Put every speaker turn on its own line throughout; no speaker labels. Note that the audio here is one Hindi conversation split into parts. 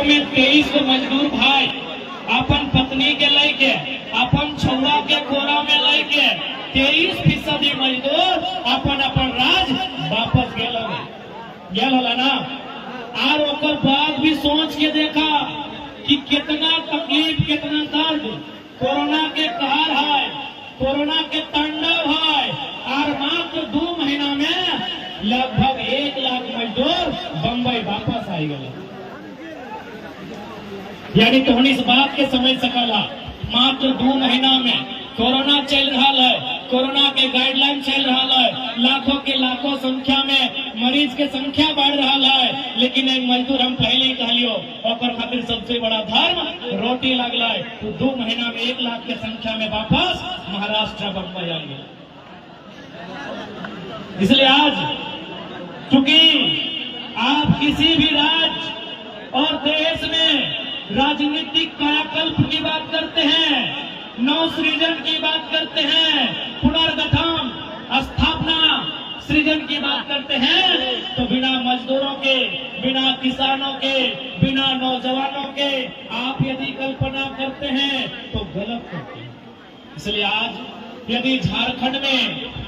में 23 मजदूर भाई अपन पत्नी के लेके अपन छुआ के कोरा में लेके 23% मजदूर अपन अपन राज वापस गेल ना। और ओकर बाद भी सोच के देखा कि कितना तकलीफ कितना दर्द कोरोना के कहर है, कोरोना के तांडव है। और मात्र 2 महीना में लगभग 1 लाख मजदूर बम्बई वापस आई गए। यानी तो इस बात के समझ सकला मात्र 2 महीना में कोरोना चल रहा है, कोरोना के गाइडलाइन चल रहा है, लाखों के लाखों संख्या में मरीज के संख्या बढ़ रहा है, लेकिन एक मजदूर हम पहले ही कहलियो और खातिर सबसे बड़ा धर्म रोटी लगला है। तो 2 महीना में 1 लाख के संख्या में वापस महाराष्ट्र बम्बई आ गया। इसलिए आज चूंकि आप किसी भी राज्य और देश में राजनीतिक कायाकल्प की बात करते हैं, नवसृजन की बात करते हैं, पुनर्गठन स्थापना सृजन की बात करते हैं, तो बिना मजदूरों के, बिना किसानों के, बिना नौजवानों के आप यदि कल्पना करते हैं तो गलत करते हैं। इसलिए आज यदि झारखंड में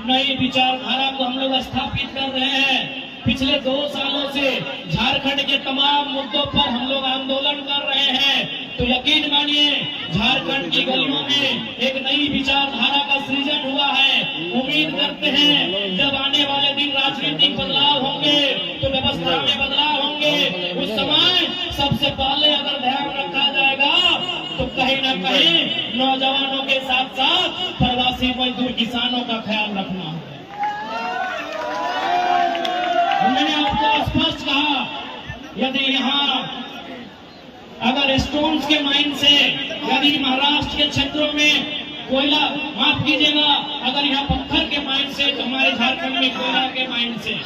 नई विचारधारा को हम लोग स्थापित कर रहे हैं, पिछले 2 सालों से झारखंड के तमाम मुद्दों पर हम लोग आंदोलन कर रहे हैं, तो यकीन मानिए झारखंड की गलियों में एक नई विचारधारा का सृजन हुआ है। उम्मीद करते हैं जब आने वाले दिन राजनीतिक बदलाव होंगे तो व्यवस्था में बदलाव होंगे, उस समय सबसे पहले अगर ध्यान रखा जाएगा तो कहीं न कहीं नौजवानों के साथ साथ प्रवासी मजदूर किसानों का ख्याल रखना है। मैंने आपको स्पष्ट कहा, यदि यहाँ अगर स्टोन्स के माइन से, यदि महाराष्ट्र के क्षेत्रों में कोयला, माफ कीजिएगा, अगर यहाँ पत्थर के माइन से, तो हमारे झारखंड में कोयला के माइन से,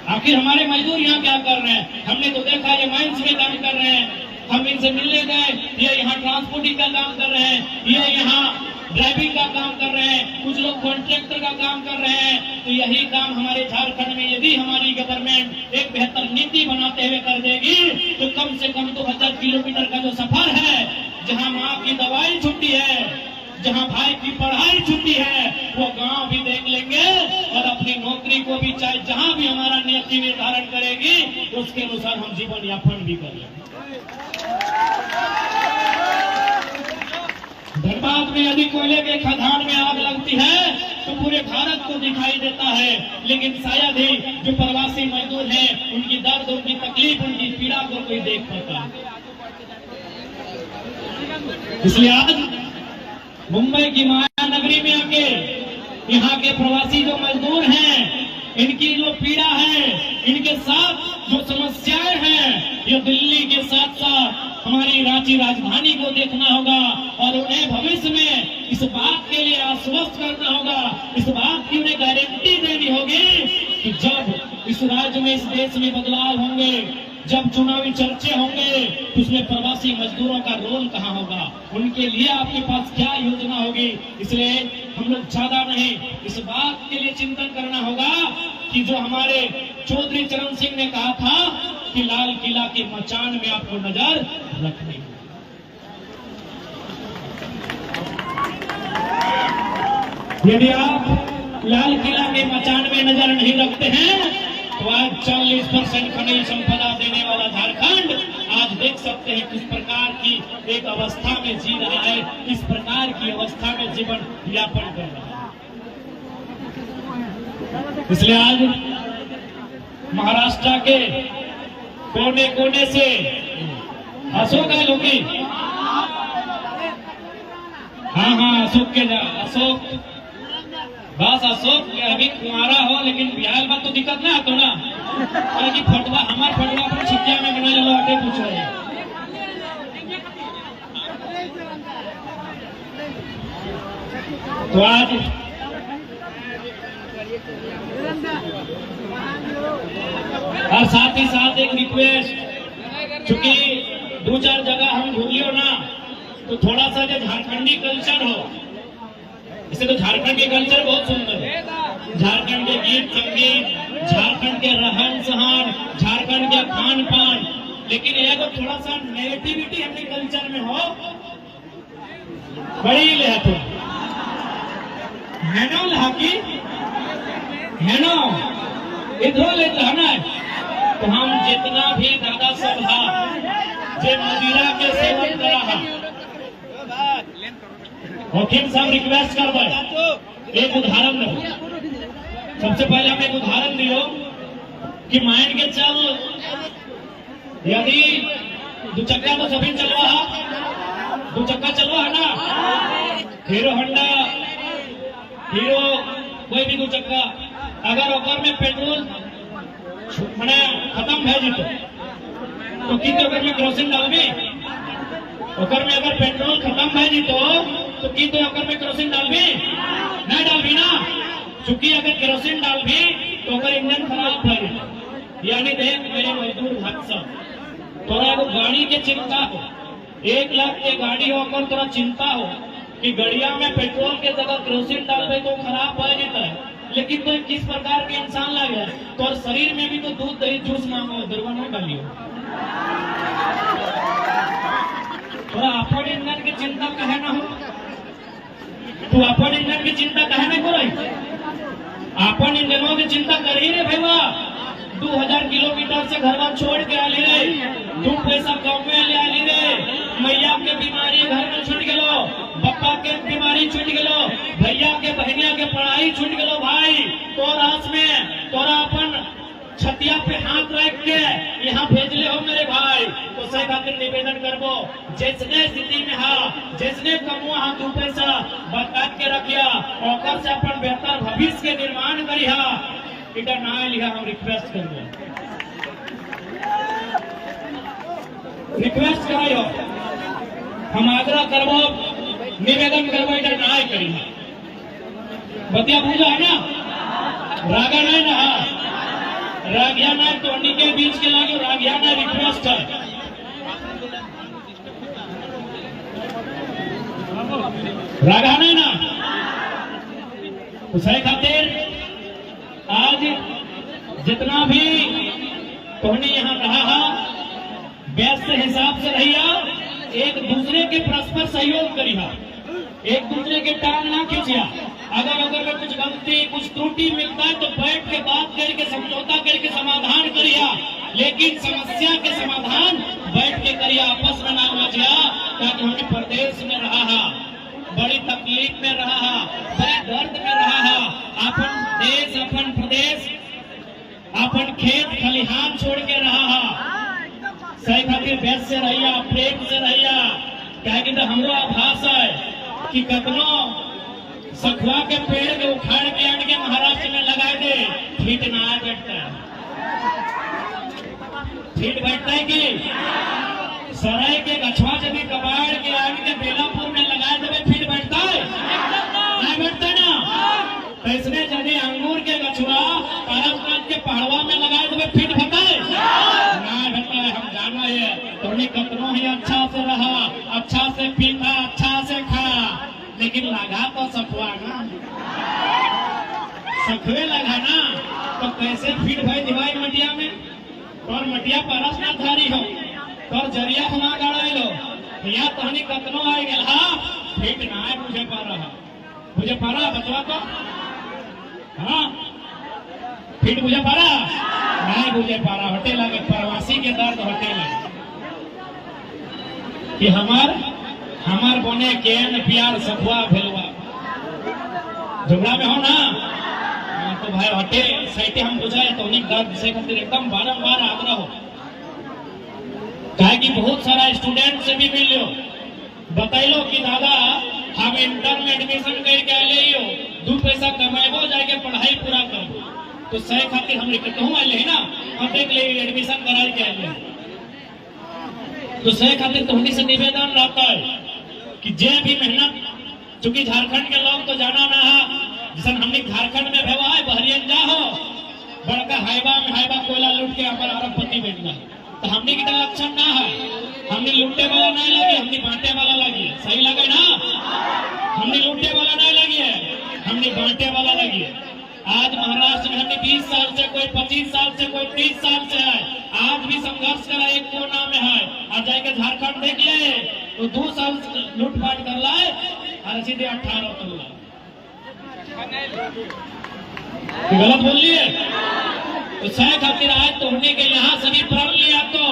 आखिर हमारे मजदूर यहाँ क्या कर रहे हैं? हमने तो देखा ये माइंस में काम कर रहे हैं, हम इनसे मिलने गए, ये यहाँ ट्रांसपोर्टिंग का काम कर रहे हैं, ये यहाँ ड्राइविंग का काम कर रहे हैं, कुछ लोग कॉन्ट्रैक्टर का काम कर रहे हैं। तो यही काम हमारे झारखंड में यदि हमारी गवर्नमेंट एक बेहतर नीति बनाते हुए कर देगी तो कम से कम 2000 किलोमीटर का जो सफर है, जहां माँ की दवाई छुट्टी है, जहां भाई की पढ़ाई छुट्टी है, वो गांव भी देख लेंगे और अपनी नौकरी को भी, चाहे जहां भी हमारा नियति निर्धारण करेगी उसके अनुसार हम जीवन यापन भी कर लेंगे। धनबाद में यदि कोयले के खदान में आग लगती है तो पूरे भारत को दिखाई देता है, लेकिन शायद ही जो प्रवासी मजदूर हैं उनकी दर्द, उनकी तकलीफ, उनकी पीड़ा को कोई देख पाता। इसलिए आज मुंबई की माया नगरी में आके यहाँ के प्रवासी जो मजदूर हैं, इनकी जो पीड़ा है, इनके साथ जो समस्याएं हैं, ये दिल्ली के साथ साथ हमारी रांची राजधानी को देखना होगा और उन्हें भविष्य में इस बात के लिए आश्वस्त करना होगा, इस बात की उन्हें गारंटी देनी होगी कि जब इस राज्य में, इस देश में बदलाव होंगे, जब चुनावी चर्चे होंगे तो उसमें प्रवासी मजदूरों का रोल कहाँ होगा, उनके लिए आपके पास क्या योजना होगी। इसलिए हम लोग ज्यादा नहीं, इस बात के लिए चिंतन करना होगा कि जो हमारे चौधरी चरण सिंह ने कहा था कि लाल किला के मचान में आपको नजर रखनी है। यदि आप लाल किला के मचान में नजर नहीं रखते हैं तो आज 40% खनिज संपदा देने वाला झारखंड आज देख सकते हैं किस प्रकार की एक अवस्था में जी रहा है, किस प्रकार की अवस्था में जीवन यापन कर रहा है। इसलिए आज महाराष्ट्र के कोने कोने से अशोक है लोगी, हाँ अशोक बस अशोक अभी कुमारा हो, लेकिन बिहार में तो दिक्कत ना तो ना, क्योंकि फटवा हमारे फटवा पर छिटिया में बना चलो आटे पूछो है। तो आज और साथ ही साथ एक रिक्वेस्ट, चूंकि 2-4 जगह हम घूमियो ना तो थोड़ा सा जो झारखंडी कल्चर हो, इसे तो झारखंड के कल्चर बहुत सुंदर है, झारखंड के गीत संगीत, झारखंड के रहन सहन, झारखंड के खान पान, लेकिन एगो थोड़ा सा नेगेटिविटी हमने कल्चर में हो बड़ी ले तो है ना लहाकी है ना इधर ले रहना है। तो हम जितना भी दादा सब जे मदिरा के सेवन करा वकील साहब रिक्वेस्ट कर एक उदाहरण दो। सबसे पहले हम एक उदाहरण दियो कि मान के चल यदि दो चक्का तो सभी चलवा है, दो चक्का चलवा है ना, हीरो होंडा हीरो कोई भी दो चक्का अगर ओकर में पेट्रोल मैंने खत्म है जीतो तो कितने ओकर में क्रोसिन डालबी, ओकर में अगर पेट्रोल खत्म है जीतो तो कितने ओकर में क्रोसिन डालबी, नहीं डालबी ना। चूंकि अगर केरोसिन डालबी तो ओकर इंजन खराब है। यानी देख मेरे मजदूर भाई सब तोरा एगो गाड़ी के चिंता हो, 1 लाख के गाड़ी होकर तोरा चिंता हो कि गड़िया में पेट्रोल के जगह केरोसिन डालबे तो खराब हो जाता है। लेकिन तो किस प्रकार के इंसान लगे है तो और शरीर में भी तो दूध दही जूस मांगो दुर्गा नहीं डालियो। थोड़ा अपन इंजन की चिंता कहे ना हो, तू अपन इंजन की चिंता कहे ना करो, अपन इंजनों की चिंता कर ही रे भैया। 2000 किलोमीटर से घर छोड़ के आली रे, 2 पैसा कम में ले आली रे, मैया के बीमारी घर में छूट गलो, बप्पा के बीमारी छूट गलो, भैया के बहनिया के पढ़ाई छूट गलो। भाई तो रास में तोरा अपन छतिया पे हाथ रख के यहाँ भेजले हो मेरे भाई, तो सही खातिर निवेदन करबो जैसने स्थिति में हा जैसने कमुआ हा 2 पैसा बचा के रखिया और से अपन बेहतर भविष्य के निर्माण करिया। इधर ना लिखा हम रिक्वेस्ट करबो, रिक्वेस्ट करायो, हम आग्रह करबो निवेदन करबो, इधर ना करी बतिया पूजा है ना, रागा नहीं ना रागिया ना तो के बीच के लागे रागिया ना रिक्वेस्ट है। रागा नहीं ना उसे खातिर आज जितना भी तोहनी यहाँ रहा व्यस्त हिसाब से रहिया, एक दूसरे के परस्पर सहयोग करिया, एक दूसरे के टांग ना खींचिया। अगर में कुछ गलती कुछ त्रुटि मिलता है तो बैठ के बात करके समझौता करके समाधान करिया, लेकिन समस्या के समाधान बैठ के करिया, आपस में ना मचिया। ताकि हमें प्रदेश में रहा बड़ी तकलीफ में रहा, बड़े दर्द में रहा, अपन देश अपन प्रदेश अपन खेत खलिहान छोड़ के रहा। सही खातिर बेस से रहिया, प्रेम से रहिया, क्या तो हमरो आभास है कि कतनो सखुआ के पेड़ के उखाड़ के आन के महाराष्ट्र में लगा दे ठीक ना बैठता है, ठीक बैठता है कि सराय के गछवा जब कबाड़ के आन के बेलापुर में लगा दे फिर बैठता है, नहीं बैठता ना। कैसने यदि अंगूर के गछवा काराकाट के पहाड़वा में लगा दे फिर बैठता है ना बैठता है। हम जाना है थोड़ी कतनो ही अच्छा से रहा, अच्छा से पीता, अच्छा से खा, लेकिन लगा तो सखुआ ना, सखुए लगा ना तो कैसे फिर भाई दिवाई मटिया में और मटिया परस ना धारी हो और जरिया हुआ गाड़ा लो या तहनी कतनो आए गया फिट ना है मुझे पा रहा बचवा तो हाँ फिट मुझे पा रहा नहीं मुझे पा रहा हटे लगे प्रवासी के दर्द हटे लगे कि हमार बोने के प्यार सखुआ भेलवा झगड़ा में हो ना तो भाई हटे सैटे हम बुझाए तो उन्हीं दर्द से खातिर एकदम बारंबार आग्रह हो। कहे कि बहुत सारा स्टूडेंट से भी मिल लो बतैलो कि दादा हम इंटर में एडमिशन करके ले हो 2 पैसा कमाएबो जाके पढ़ाई पूरा करो, तो सही खातिर हम कहूँ आए ना हम देख ले एडमिशन करा के आए, तो सही खातिर तो उन्हीं से निवेदन रहता है कि जे भी मेहनत, चूंकि झारखंड के लोग तो जाना ना है जैसे हमने झारखंड में भेवा है बहरियन जा हो बड़का हाइबा कोयला लूट के हमारा अरबपति बैठ गया, तो हमने की लक्षण ना है, हमने लूटने वाला नहीं लगे, हमने बांटे वाला लगी है। सही लगे ना, हमने लूटने वाला नहीं लगी है, हमने बांटे वाला लगी है। आज महाराष्ट्र में हमने 20 साल से, कोई 25 साल से, कोई 30 साल से है, आज भी संघर्ष करा एक कोना में है, और जाके झारखंड देख ले तो 2 साल लूटपाट कर लाए और सीधे 18 तोला। गलत बोल लिए तो सह खातिर आए तो होने के यहाँ सभी प्रण लिया तो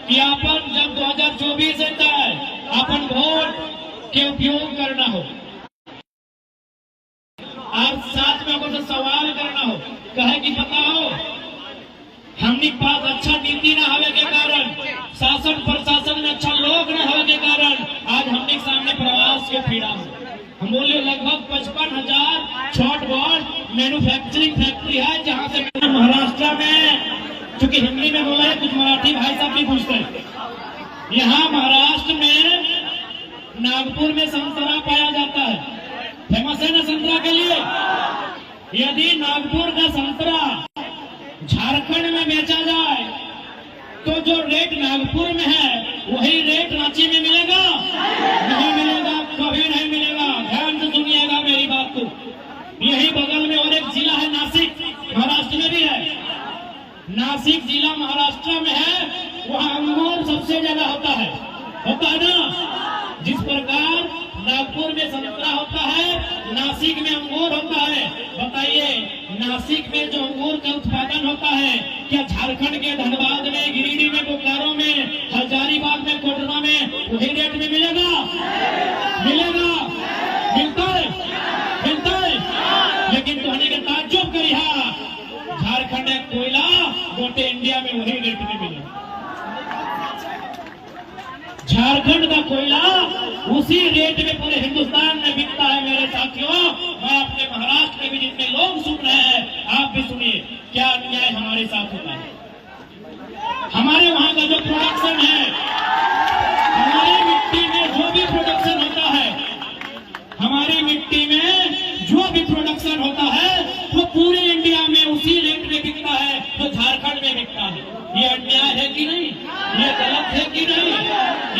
कि अपन जब 2024 है अपन वोट के उपयोग करना हो और साथ में अगर सवाल करना हो, कहे कि पता हो हमने पास अच्छा नीति न होने के कारण, शासन प्रशासन में अच्छा लोग न होने के कारण आज हमने सामने प्रवास के पीड़ा हो। हम बोले लगभग 55,000 छोट बड़ मैन्युफैक्चरिंग फैक्ट्री है, जहाँ से महाराष्ट्र में, चूंकि हिंदी में बोला है कुछ मराठी भाई साहब भी पूछते हैं, यहाँ महाराष्ट्र में नागपुर में संतरा पाया जाता है, फेमस है ना संतरा के लिए। यदि नागपुर का संतरा झारखंड में बेचा जाए तो जो रेट नागपुर में है वही रेट रांची में मिलेगा? नहीं मिलेगा, कभी नहीं मिलेगा। ध्यान से सुनिएगा मेरी बात को। यही बगल में और एक जिला है नासिक, महाराष्ट्र में भी है। नासिक जिला महाराष्ट्र में है, वहाँ अंगूर सबसे ज्यादा होता है ना। जिस प्रकार नागपुर में संतरा होता है, नासिक में अंगूर होता है। बताइए नासिक में जो अंगूर का उत्पादन होता है, क्या झारखंड के धनबाद में, गिरिडीह में, बोकारो में, हजारीबाग में, कोडरमा में वही रेट में मिलेगा? मिलेगा? मिलता है? मिलता है? लेकिन तो होने के ताज्जुब करी झारखंड एक कोयला गोटे इंडिया में वही रेट में मिलेगा। झारखंड का कोयला उसी रेट में पूरे हिंदुस्तान में बिकता है। मेरे साथियों, मैं अपने महाराष्ट्र में भी जितने लोग सुन रहे हैं आप भी सुनिए, क्या अन्याय हमारे साथ होता है। हमारे वहां का जो प्रोडक्शन है, हमारी मिट्टी में जो भी प्रोडक्शन होता है, हमारी मिट्टी में जो भी प्रोडक्शन होता है वो पूरे इंडिया में उसी रेट में बिकता है जो झारखंड में बिकता है। ये अन्याय है कि नहीं? ये गलत है कि नहीं?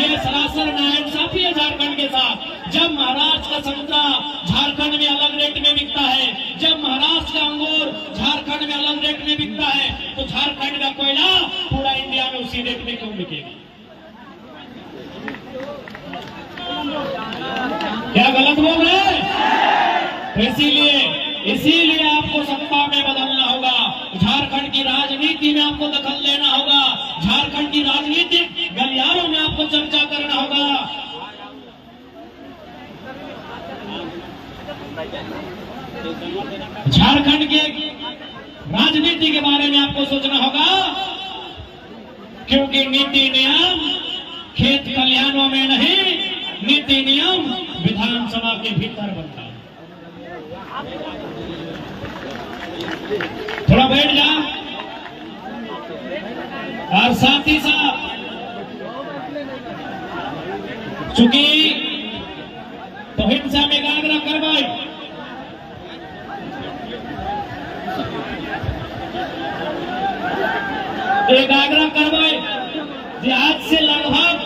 ये सरासर नाइंसाफी है झारखंड के साथ। जब महाराष्ट्र का संतरा झारखंड में अलग रेट में बिकता है, जब महाराष्ट्र का अंगूर झारखंड में अलग रेट में बिकता है, तो झारखंड का कोयला पूरा इंडिया में उसी रेट में क्यों बिकेगा? क्या गलत बोल रहे हैं? इसीलिए आपको सत्ता में बदलना होगा। झारखंड की राजनीति में आपको दखल लेना होगा। झारखंड की राजनीतिक गलियारों में आपको चर्चा करना होगा। झारखंड के राजनीति के बारे में आपको सोचना होगा, क्योंकि नीति नियम खेत खलिहानों में नहीं, नीति नियम विधानसभा के भीतर बनता है। थोड़ा बैठ जा। और साथ ही साथ चूंकि तो हिंसा में एकाग्र करवाई, एकाग्र करवाई आज से लगभग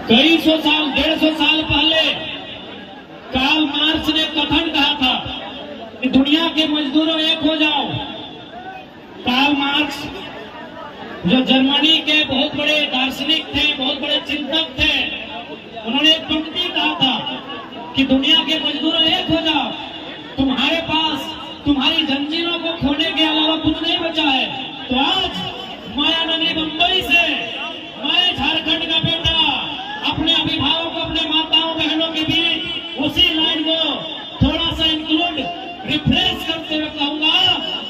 कई सौ साल, 150 साल पहले कार्ल मार्क्स ने कथन कहा था कि दुनिया के मजदूरों एक हो जाओ। कार्ल मार्क्स जो जर्मनी के बहुत बड़े दार्शनिक थे, बहुत बड़े चिंतक थे, उन्होंने एक पंक्ति कहा था कि दुनिया के मजदूरों एक हो जाओ। तुम्हारे पास तुम्हारी जंजीरों को खोने के अलावा कुछ नहीं बचा है। तो आज मायानगरी बंबई से मैं झारखंड का बेटा अपने अभिभावकों, अपने माताओं बहनों के बीच उसी लाइन को थोड़ा सा इंक्लूड, रिफ्रेश करते हुए कहूंगा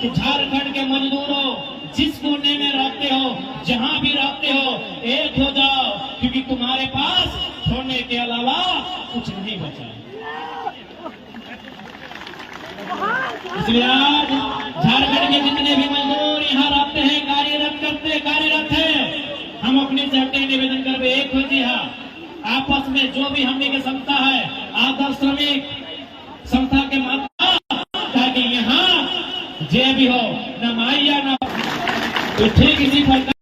कि झारखंड के मजदूरों, जिस कोने में रहते हो, जहां भी रहते हो, एक हो जाओ, क्योंकि तुम्हारे पास खोने के अलावा कुछ नहीं बचा है। इसलिए आज झारखंड के जितने भी मजदूर यहाँ रहते हैं, कार्यरत हैं, हम अपनी से निवेदन कर एक हो जी हाँ, आपस में जो भी हमने की संस्था है, आदर्श श्रमिक संस्था के माध्यम, ताकि यहाँ जे भी हो न माइया न ठीक इसी प्रकार